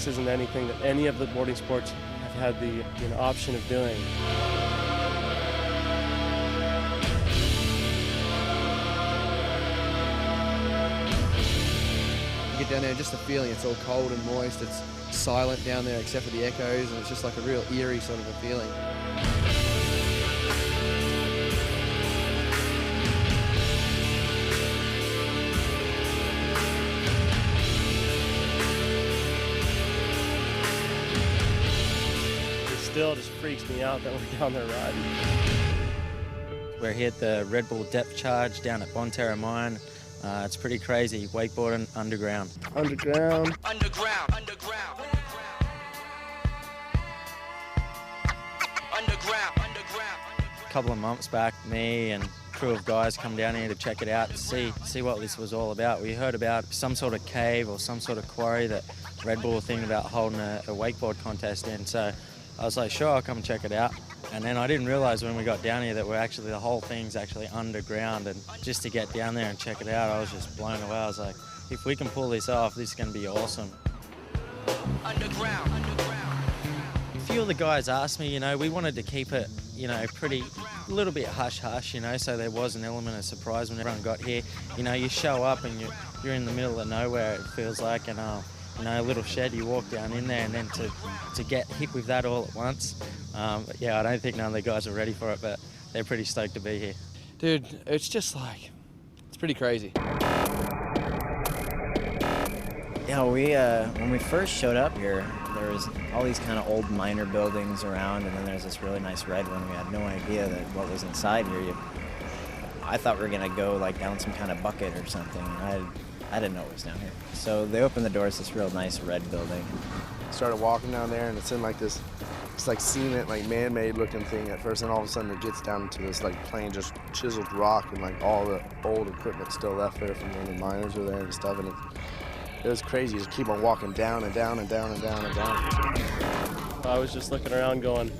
this isn't anything that any of the boarding sports have had the option of doing. You get down there, just the feeling, it's all cold and moist, it's silent down there except for the echoes, and it's just like a real eerie sort of a feeling. Still just freaks me out that we're down there riding. We're here at the Red Bull depth charge down at Bonne Terre Mine. It's pretty crazy, wakeboarding underground. Underground. Underground. Underground. Underground. Underground. A couple of months back, me and a crew of guys come down here to check it out to see what this was all about. We heard about some sort of cave or some sort of quarry that Red Bull were thinking about holding a wakeboard contest in. So I was like, sure, I'll come check it out. And then I didn't realise when we got down here that the whole thing's actually underground. And just to get down there and check it out, I was just blown away. I was like, if we can pull this off, this is going to be awesome. Underground. Underground. A few of the guys asked me, we wanted to keep it, pretty, a little bit hush-hush, so there was an element of surprise when everyone got here. You show up and you're in the middle of nowhere, it feels like, and a little shed, you walk down in there, and then to get hit with that all at once. But yeah, I don't think none of the guys are ready for it, but they're pretty stoked to be here. Dude, it's just like, it's pretty crazy. Yeah, when we first showed up here, there was all these kind of old miner buildings around, and then there's this really nice red one. We had no idea that what was inside here. I thought we were gonna go like down some kind of bucket or something. I didn't know it was down here. So they opened the doors to this real nice red building. Started walking down there, and it's in like this, it's like cement, like man-made looking thing at first, and all of a sudden it gets down to this like plain just chiseled rock, and like all the old equipment still left there from when the miners were there and stuff, and it was crazy. You just keep on walking down and down and down and down and down. I was just looking around going,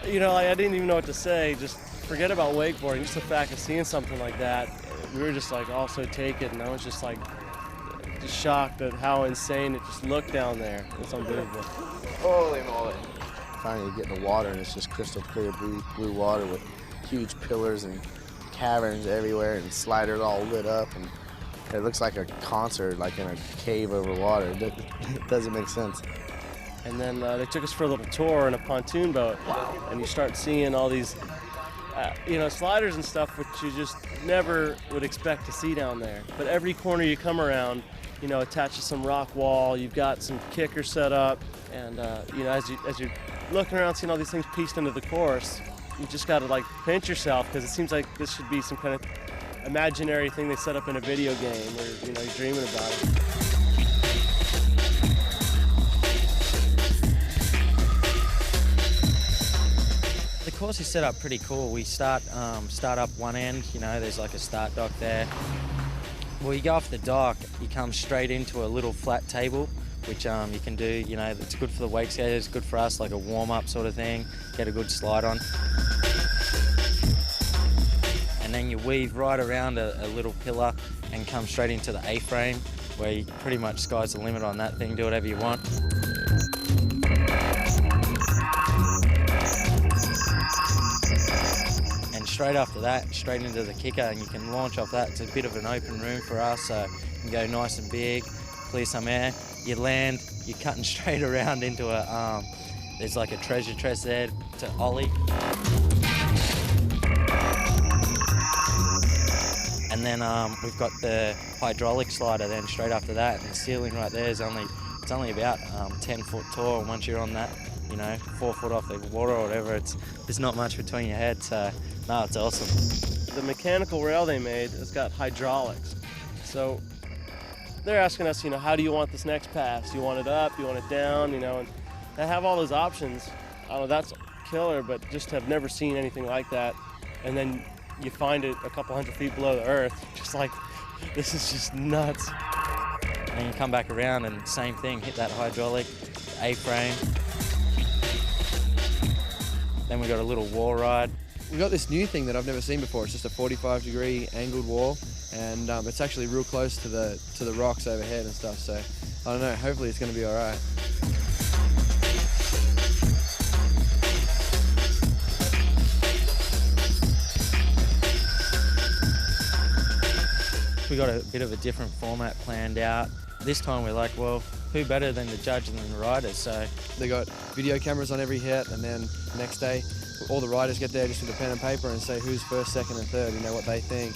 I didn't even know what to say. Just forget about wakeboarding, just the fact of seeing something like that. We were just like all so taken, and I was just like shocked at how insane it just looked down there. It's unbelievable. Holy moly. Finally you get in the water, and it's just crystal clear blue water with huge pillars and caverns everywhere and sliders all lit up, and it looks like a concert, like in a cave over water. It doesn't make sense. And then they took us for a little tour in a pontoon boat, and you start seeing all these sliders and stuff, which you just never would expect to see down there. But every corner you come around, attached to some rock wall, you've got some kickers set up, and as you're looking around, seeing all these things pieced into the course, you just got to like pinch yourself, because it seems like this should be some kind of imaginary thing they set up in a video game, or you're dreaming about it. The course is set up pretty cool. We start up one end, there's like a start dock there. Well, you go off the dock, you come straight into a little flat table, which you can do, it's good for the wakeskaters, it's good for us, like a warm-up sort of thing, get a good slide on. And then you weave right around a little pillar and come straight into the A-frame, where you pretty much sky's the limit on that thing, do whatever you want. Straight after that, straight into the kicker, and you can launch off that. It's a bit of an open room for us, so you can go nice and big, clear some air. You land, you're cutting straight around into there's like a treasure chest there to ollie. And then we've got the hydraulic slider then straight after that, and the ceiling right there is it's only about 10 foot tall, and once you're on that, 4 foot off the water or whatever, there's not much between your head, so no, it's awesome. The mechanical rail they made has got hydraulics. So they're asking us, how do you want this next pass? You want it up, you want it down, and they have all those options. I don't know, that's killer, but just have never seen anything like that. And then you find it a couple hundred feet below the earth, just like, this is just nuts. And you come back around and same thing, hit that hydraulic, A-frame. Then we got a little wall ride. We got this new thing that I've never seen before. It's just a 45-degree angled wall, and it's actually real close to the rocks overhead and stuff. So I don't know, hopefully it's going to be all right. We got a bit of a different format planned out. This time we're like, well, who better than the judge and the riders? So They got video cameras on every hit, and then next day all the riders get there just with a pen and paper and say who's first, second and third, you know, what they think.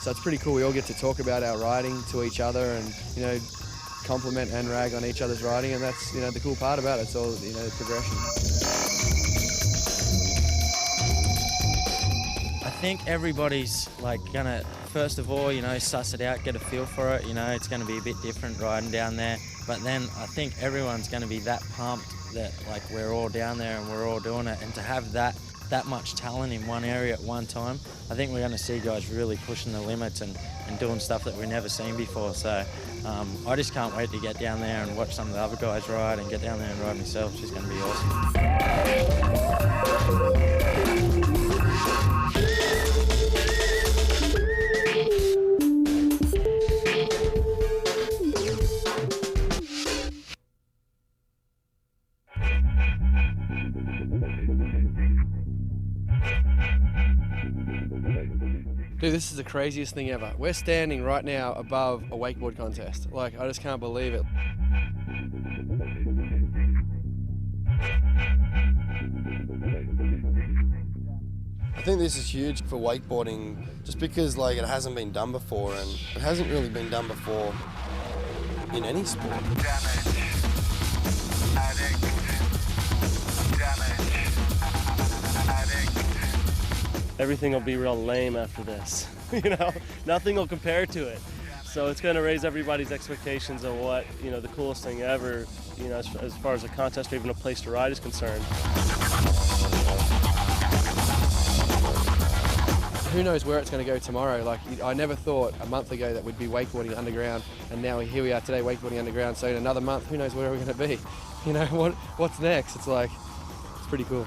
So it's pretty cool. We all get to talk about our riding to each other and, you know, compliment and rag on each other's riding, and that's, you know, the cool part about it. It's all, you know, progression. I think everybody's like gonna, first of all, you know, suss it out, get a feel for it. You know, it's gonna be a bit different riding down there. But then I think everyone's gonna be that pumped that like we're all down there and we're all doing it. And to have that much talent in one area at one time, I think we're gonna see guys really pushing the limits and doing stuff that we've never seen before. So I just can't wait to get down there and watch some of the other guys ride and get down there and ride myself. It's just gonna be awesome. Dude, this is the craziest thing ever. We're standing right now above a wakeboard contest. Like, I just can't believe it. I think this is huge for wakeboarding just because like it hasn't been done before, and it hasn't really been done before in any sport. Everything will be real lame after this. You know, nothing will compare to it. So it's going to raise everybody's expectations of what, you know, the coolest thing ever, you know, as far as a contest or even a place to ride is concerned. Who knows where it's going to go tomorrow? Like, I never thought a month ago that we'd be wakeboarding underground, and now here we are today wakeboarding underground. So in another month, who knows where we're going to be? You know, what's next? It's like, it's pretty cool.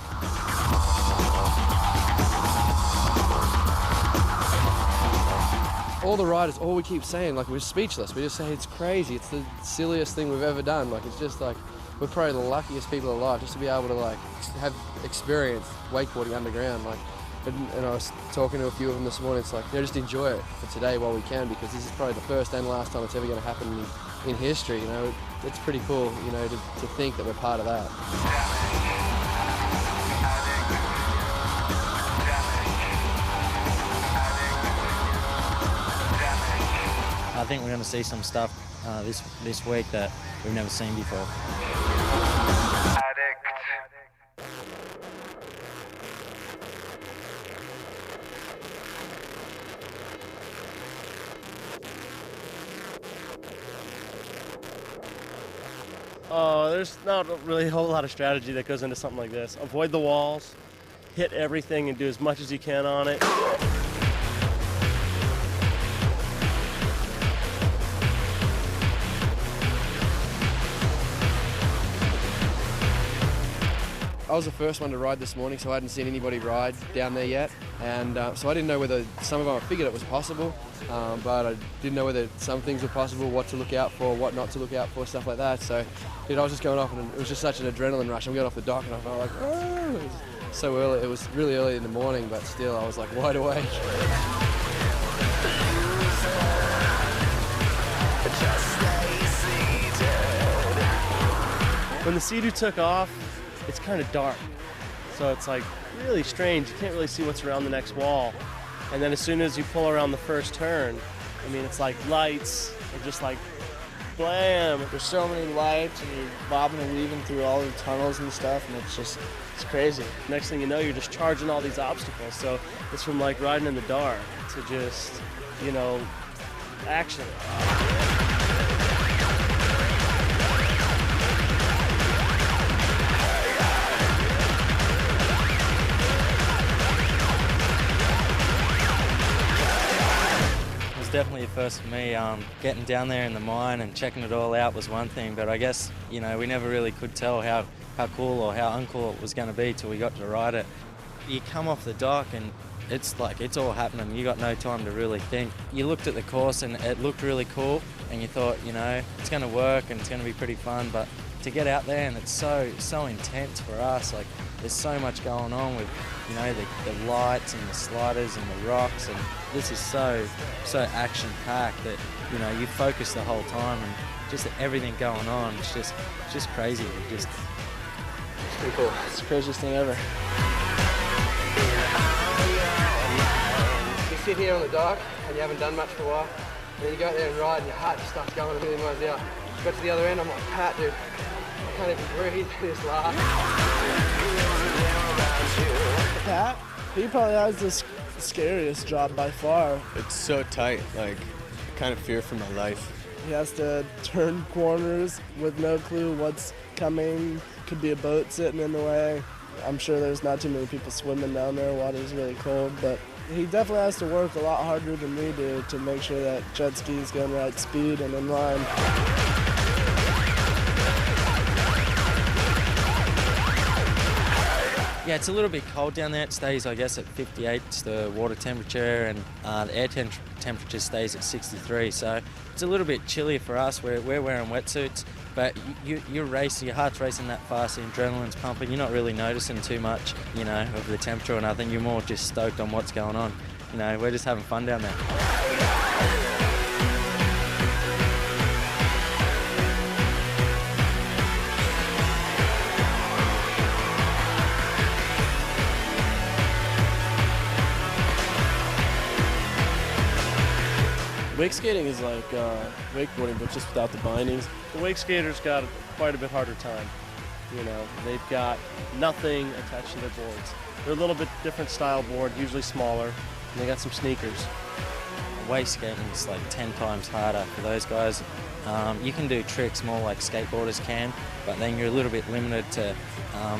All the riders, all we keep saying, like, we're speechless. We just say it's crazy. It's the silliest thing we've ever done. Like, it's just like, we're probably the luckiest people alive just to be able to like have experienced wakeboarding underground. Like, and I was talking to a few of them this morning. It's like, you know, just enjoy it for today while we can, because this is probably the first and last time it's ever going to happen in history. You know, it's pretty cool, you know, to think that we're part of that. I think we're going to see some stuff this week that we've never seen before. Oh, there's not really a whole lot of strategy that goes into something like this. Avoid the walls, hit everything and do as much as you can on it. I was the first one to ride this morning, so I hadn't seen anybody ride down there yet, and so I didn't know whether some of them, I figured it was possible, but I didn't know whether some things were possible, what to look out for, what not to look out for, stuff like that. So, dude, I was just going off, and it was just such an adrenaline rush. I'm going off the dock, and I felt like, oh, it was so early. It was really early in the morning, but still, I was like wide awake. When the Sea-Doo took off, it's kind of dark, so it's like really strange. You can't really see what's around the next wall, and then as soon as you pull around the first turn, I mean, it's like lights and just like blam. There's so many lights, and you're bobbing and weaving through all the tunnels and stuff, and it's crazy. Next thing you know, you're just charging all these obstacles. So it's from like riding in the dark to just, you know, action. Definitely a first for me. Getting down there in the mine and checking it all out was one thing, but I guess, you know, we never really could tell how cool or how uncool it was going to be till we got to ride it. You come off the dock and it's like it's all happening. You got no time to really think. You looked at the course and it looked really cool, and you thought, you know, it's going to work and it's going to be pretty fun. But to get out there and it's so intense for us. Like there's so much going on with, you know, the lights and the sliders and the rocks, and this is so action packed that, you know, you focus the whole time and just everything going on. It's just crazy. It's pretty cool. It's the craziest thing ever. You sit here on the dock and you haven't done much for a while, and then you go out there and ride and your heart just starts going a million miles out. Got to the other end, I'm like, Pat, dude, I can't even breathe. This laugh. Pat, he probably has the scariest job by far. It's so tight, like I kind of fear for my life. He has to turn corners with no clue what's coming. Could be a boat sitting in the way. I'm sure there's not too many people swimming down there. Water's really cold, but he definitely has to work a lot harder than we do to make sure that jet ski's going right speed and in line. Yeah, it's a little bit cold down there. It stays, I guess, at 58, it's the water temperature, and the air temperature stays at 63. So it's a little bit chillier for us. We're wearing wetsuits, but you're racing, your heart's racing that fast, the adrenaline's pumping. You're not really noticing too much, you know, of the temperature or nothing. You're more just stoked on what's going on. You know, we're just having fun down there. Wake skating is like wakeboarding, but just without the bindings. The wake skaters got quite a bit harder time. You know, they've got nothing attached to their boards. They're a little bit different style board, usually smaller, and they got some sneakers. Wake skating is like 10 times harder for those guys. You can do tricks more like skateboarders can, but then you're a little bit limited to,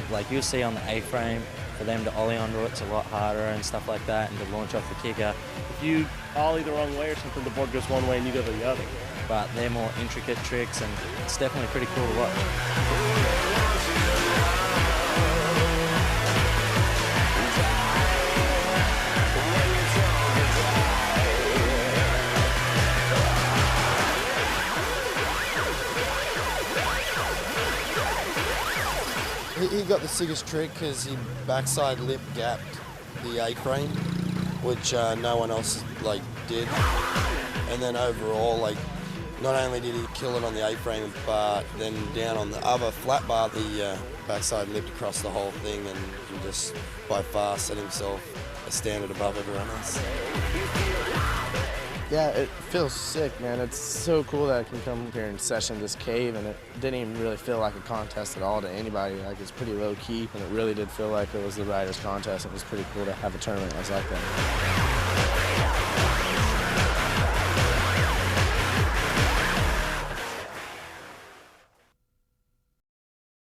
like you'll see on the A-frame, for them to ollie onto it's a lot harder and stuff like that, and to launch off the kicker. If you ollie the wrong way or something, the board goes one way and you go the other. But they're more intricate tricks, and it's definitely pretty cool to watch. He got the sickest trick because he backside lip gapped the A-frame, which no one else like did. And then overall, like, not only did he kill it on the A-frame, but then down on the other flat bar, the backside lipped across the whole thing, and just by far set himself a standard above everyone else. Yeah, it feels sick, man. It's so cool that I can come here and session this cave, and it didn't even really feel like a contest at all to anybody. Like, it's pretty low key, and it really did feel like it was the riders' contest. It was pretty cool to have a tournament that was like that.